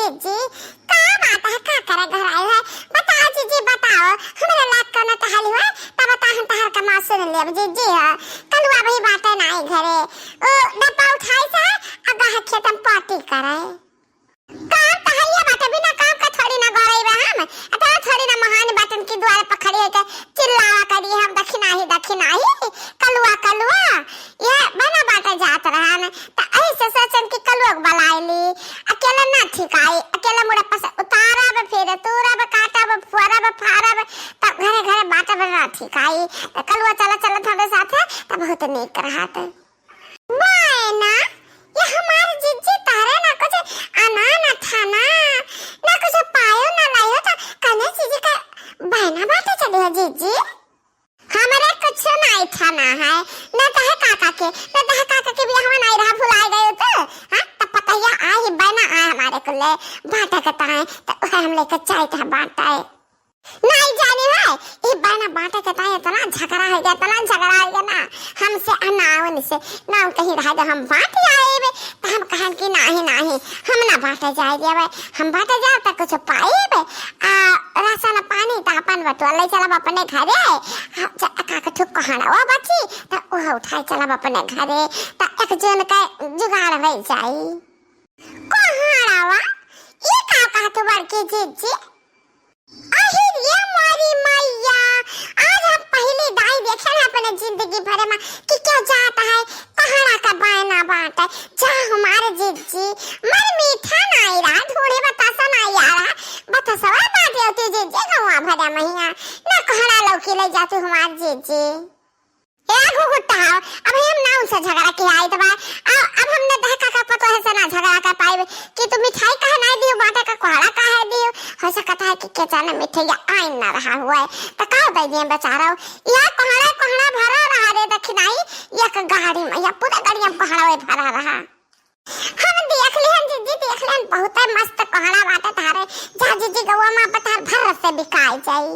जीजी का बात है का करे घर आए है बताओ जीजी बताओ हमरा लाग करना कहली हुआ तब बता हम तहर का मां सुन ले जीजी है कलुआ भाई बाटे नहीं घरे ओ डब्बा उठाई से अगा खेतम पार्टी करे काम तहैया बाटे बिना काम का थोड़ी ना गरई बा हम अता थोड़ी ना महान बाटन की द्वार पर खड़ी होके चिल्लावा करी हम दक्षिणा ही कलुआ कलुआ ये बना बाटे जात रहा न त ऐसे सोचन की कलुआ बलाईली अकेला ना ठिकाई अकेला मुड़ा पस उतारा बे फिर तूरा बे काटा बे फुआरा बे फारा बे तब घरे घरे बाटा बे ना ठिकाई त कलुआ चला चला थोड़े साथ त बहुत नीक रहा त बायना ये हमारे जीजी तारे ना कुछ आना ना थाना ना कुछ पायो ना लायो तो कने जीजी का बहना बाटे चले है जीजी हमारे कुछ नहीं थाना है ना तो है काका के भी हम नहीं रहा भुला गए तो हां तब पता है आई बहना आए हमारे को ले बाटा करता है तो हम लेकर चाय था बांटता है नहीं जाने है ये बहना बाटा करता है इतना झगड़ा हो गया ना हमसे अनावन से ना कहीं रहा तो हम बांट आए बे तो हम कहन कि नहीं हम ना बांटे जाए देवे हम बांटे जाओ तो कुछ पाए बे राशन पानी तो अपन बटवाले चला अपने घरे का ठुक कहना वो बची तो वो उठाई चला अपने घरे तो एक जन का जुगाड़ हो जाई कहनावा ये का तो बड़के जीजी आहिर ये मारी मैया आज हम पहली दाई देखे ना अपने जिंदगी भर में कि क्या जाता है कहना का बहना बांटे जा हमारे जीजी मन मीठा नहीं रहा थोड़ी बतासा नहीं आ रहा बतासा बाटे होती जीजी गवा भरा महीना ना कहना लौकी ले जाती हमारे जीजी ए घुघुटाओ अब हम ना उनसे झगड़ा किया है तो अब हमने धक्का का पतो है से ना झगड़ा कर पाए कि तू मिठाई कहा नहीं दियो बाटे का कोहड़ा कहा दियो हो सकता है कि के जाने मिठाई आइन ना रहा हुआ है तो का दे दिए बेचारा या कोहड़ा भरा रहा रे दक्षिणाई एक गाड़ी में या पूरा गाड़ी में कोहड़ा में भरा रहा हम देख लिहन जीजी देख लिहन बहुत मस्त कोहड़ा बाटे तारे जा जीजी गवा में पतार भर से बिकाई जाई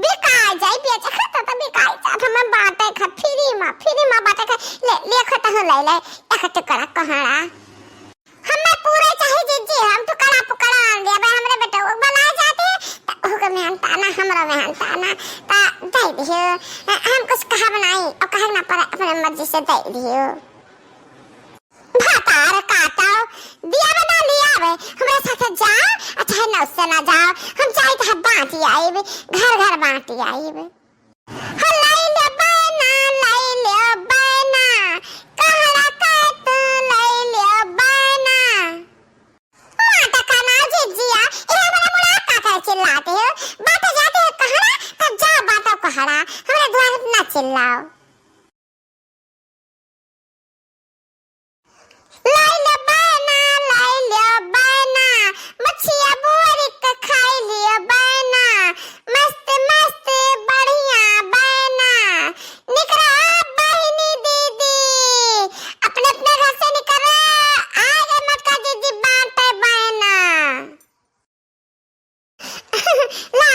बिकाई जाई बेचे खाता तो बिकाई जात हम बाटे खा फ्री में बाटे खा ले खाता हो ले एक टुकड़ा कहड़ा हमें पूरे चाहिए जीजी हम टुकड़ा पुकड़ा आन दिया भाई हमरे बेटा वो बना जाते तो होगा मेहनता ना हमरा मेहनता ना ता दे दियो हम कुछ कहा बनाई और कहे ना पर अपने मर्जी से दे दियो भातार काटाओ दिया बना लिया वे हमारे साथ जाओ अच्छा ना उससे ना जाओ हम चाहे तो बांटी आई वे घर बांटी आई वे लाई ले बना कहड़ा का तू लाई ले बना माता का ना जीजिया ये हमारा मुड़ा का चिल्लाते हो बातें जाते हो कहड़ा तब जा बातों कहड़ा हमारे द्वार ना चिल्लाओ मच्छिया बोरी का खाई लिया बना मस्त मस्त बढ़िया बना निकरा बहनी दीदी अपने घर से निकल आगे मक्का दीदी बांटे बना ला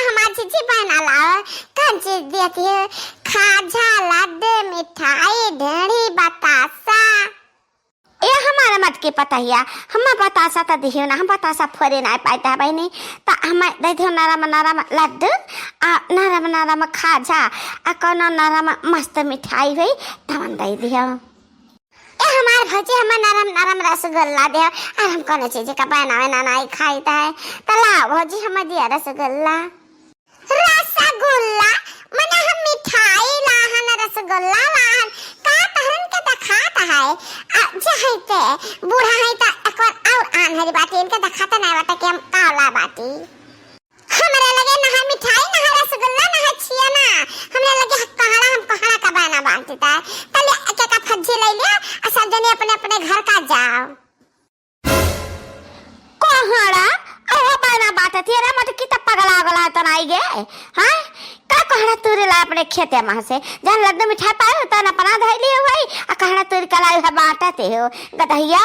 हमारी जीजी बना लाओ कौन चीज देती है खाजा लड्डू मिठाई ढेरी बतासा ये हमारा मत के पता हिया हम बतासा त दिहियो ना हम बतासा फोरे ना पाइता है बहनी त हम दे दियो नरम लड्डू आ नरम खाजा आ कोनो नरम मस्त मिठाई होई तमन दे दियो ए हमार भौजी हम नरम रसगुल्ला दे और हम कोनो चीज का बनावे ना नहीं खाईता है त ला भौजी हम दिया रसगुल्ला मने हम मिठाई लाहन रसगुल्ला लाहन का तहरन के दिखाता है जहते बूढ़ा है त एक और आन हरी बात इनके दिखाता नहीं बता कि हम काला बाती हमरे लगे ना मिठाई ना रसगुल्ला ना छिया ना हमरे लगे हम कहड़ा का बना बांटता है तले एक एक फज्जी ले लिया और सब जने अपने घर का जाओ कहड़ा ओ बना बात तेरा मत कितना पगला तो नहीं गे हां का कहड़ा तोरे ला अपने खेते में से जन लड्डू मिठाई पाए तो ना अपना धई लिए होई आ कहड़ा तोरे कलाई है बांटते हो गदहिया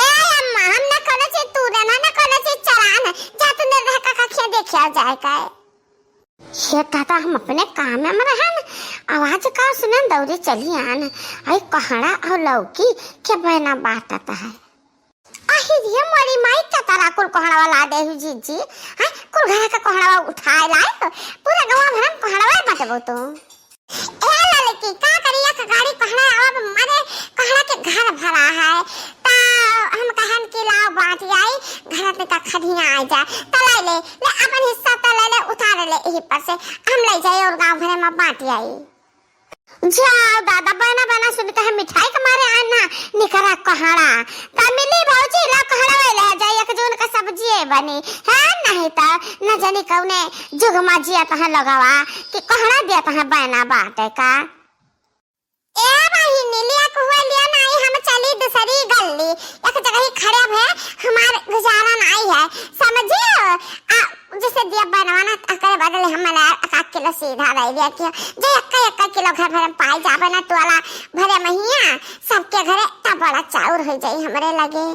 ए अम्मा हम ना कोनो से तू ना कोनो से चरान जा तू ने रह का खे देखिया जाए का ये ताता हम अपने काम में रहन आवाज का सुनन दौड़ी चली आन आई कहड़ा और लौकी के बना बांटता है आही ये मोरी माई का तारा कुल कोहड़वा ला दे हु जीजी हां कुल घर का कोहड़वा उठाए लाए पूरा गांव भर में कोहड़वा बटबो तो ए लड़की का करिया का गाड़ी कोहड़ा अब मारे कोहड़ा के घर भरा है ता हम कहन के लाओ बात आई घर में का खदिया आ जा तले ले अपन हिस्सा तले ले उतार ले यही पर से हम ले जाए और गांव भर में बांट आई जाओ दादा बना बना सुन के हम मिठाई के मारे आना निकरा कोहड़ा ता मिली भौजी ला कोहड़ा ले जाए एक जोन का सब्जी बनी है नहीं ता न जाने कौने जुगमा जिया तहां लगावा कि कोहड़ा दिया तहां बना बाटे का ए भाई नीलिया को हुआ लिया नहीं हम चली दूसरी गली एक जगह ही खड़े है हमारे गुजारा नहीं है समझियो जैसे दिया बनवाना अकरे बदले हमला 1 किलो सीधा दे दिया कि जे 1 किलो घर भर पाई जाबे ना तो वाला भरे महिया सबके घरे ता बड़ा चाउर हो जाई हमरे लगे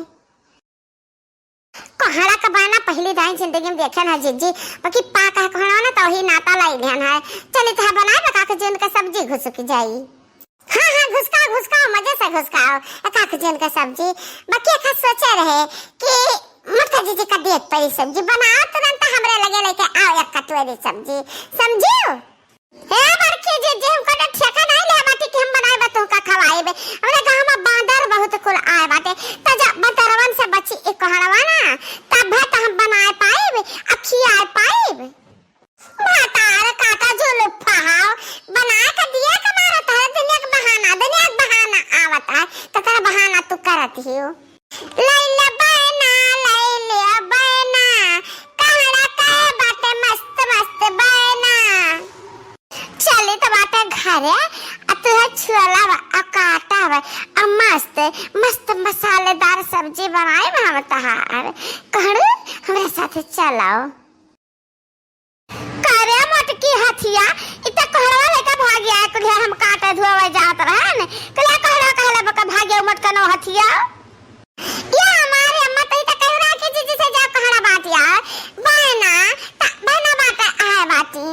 कोहड़ा का बाना पहली दाई जिंदगी में देखे ना जीजी बाकी पाका कोहड़ा ना तो ही नाता लाई ध्यान है चले था बनाए बका के जन का सब्जी घुसक जाई हां हां घुसकाओ मजे से घुसकाओ का के जन का सब्जी बाकी एक सोचे रहे कि मक्का जीजी का देख परी सब्जी बनाओ तुरंत हमरे लगे लेके आओ एक कटोरी सब्जी समझियो हे बड़की जीजी हमको तो ठेका नहीं ले बाटी कि हम बनाए बतो का खवाएबे हमरे गांव में बांदर बहुत कुल आए बाटे त जब बतरवन से बची एक कोहड़वा ना तब भात हम बनाए पाएबे अखिया पाएबे मातार काका जो लुफाओ बना के दिया के मारत है दुनिया का बहाना आवत है तो तेरा बहाना तू करत हियो लैला बना कोहड़ा का बाटे मस्त मस्त बना चले तो बाटे घरे तो छोला आ काटा है मस्त मस्त मसालेदार सब्जी बनाए हम तहार कहड़ू हमरा साथे चलाओ करे मटकी हथिया इतना कोहड़ा लेके भाग गया कुल हम काटे धोवे जात रहे न कला कोहड़ा कहले बका भागे मटका नो हथिया ये हमारे अम्मा तो इतना कह रहा कि जीजी से जा कोहड़ा बाटिया बना बाटा आए बाटी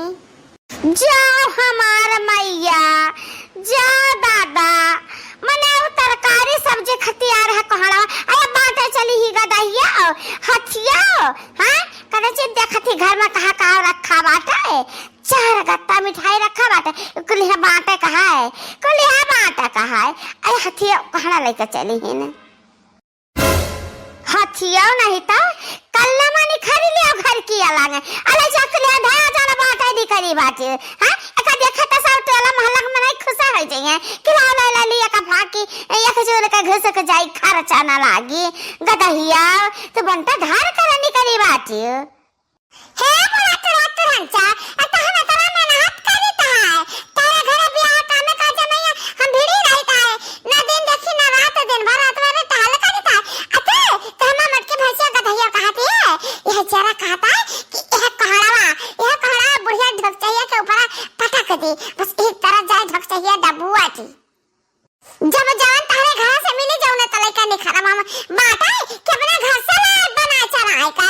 जाओ हमार मैया जा दादा मने तरकारी सब्जी खतियार है कोहड़ा अरे बाटे चली ही गदहिया हथिया हां कदे से देखती घर में कहा रखा बाटे 4 गत्ता मिठाई रखा बाटे कुलिया बाटे कहा है कुलिया बाटे कहा है अरे हथिया कोहड़ा लेके चली ही न हथिया नहीं था कल्ला मानी खरी लिया घर की अलग अरे चकलिया धाया जाना बाटे दी करी बाटे हां एका देखा त सब टोला मोहल्ला में नहीं खुशा हो जाए कि ला लिया का भाकी एक जोर का घुस के जाई खर्चा ना लागी गदहिया तो बनता धार करनी करी बाटे हे बोला तुरंत अत हम तरा मेहनत करी ता तारे घर बियाह काम का जमैया हम भिड़ी रहता है ना दिन देखी ना रात दिन भर रात में ताल करी ता अते तो हम मटके भैंसिया गदहिया कहती है यह जरा कहता है कि यह कोहड़ा बुढ़िया ढकचैया के ऊपर पटक दी बस एक तरह जाए ढकचैया डबुआ थी जब जान तारे घर से मिली जाऊं ना तले का निखरा मामा बाटा कि अपने घर से बना चला है का